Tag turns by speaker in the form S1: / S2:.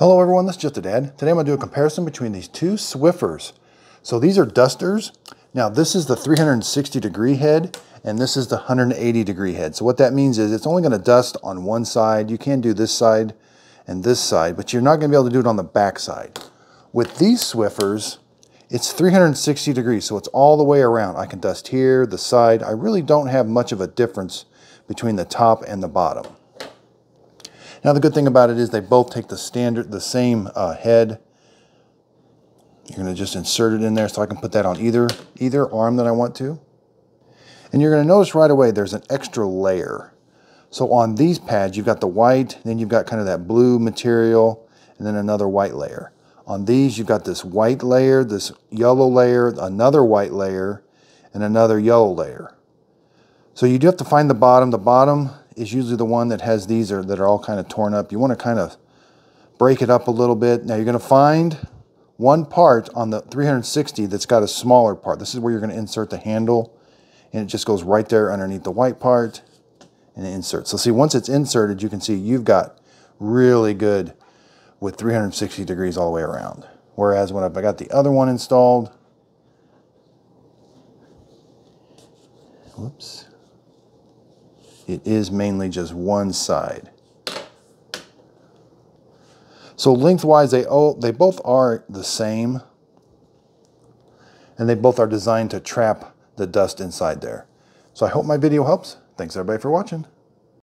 S1: Hello everyone, this is Just a Dad. Today I'm going to do a comparison between these two Swiffers. So these are dusters. Now this is the 360 degree head and this is the 180 degree head. So what that means is it's only going to dust on one side. You can do this side and this side, but you're not going to be able to do it on the back side. With these Swiffers, it's 360 degrees, so it's all the way around. I can dust here, the side. I really don't have much of a difference between the top and the bottom. Now the good thing about it is they both take the same head. You're going to just insert it in there so I can put that on either arm that I want to. And you're going to notice right away there's an extra layer. So on these pads you've got the white, then you've got kind of that blue material, and then another white layer. On these you've got this white layer, this yellow layer, another white layer, and another yellow layer. So you do have to find the bottom. The bottom is usually the one that has these that are all kind of torn up. You want to kind of break it up a little bit. Now you're going to find one part on the 360 that's got a smaller part. This is where you're going to insert the handle, and it just goes right there underneath the white part and it inserts. So see, once it's inserted, you can see you've got really good with 360 degrees all the way around. Whereas when I got the other one installed, whoops, it is mainly just one side. So lengthwise, they both are the same, and they both are designed to trap the dust inside there. So I hope my video helps. Thanks everybody for watching.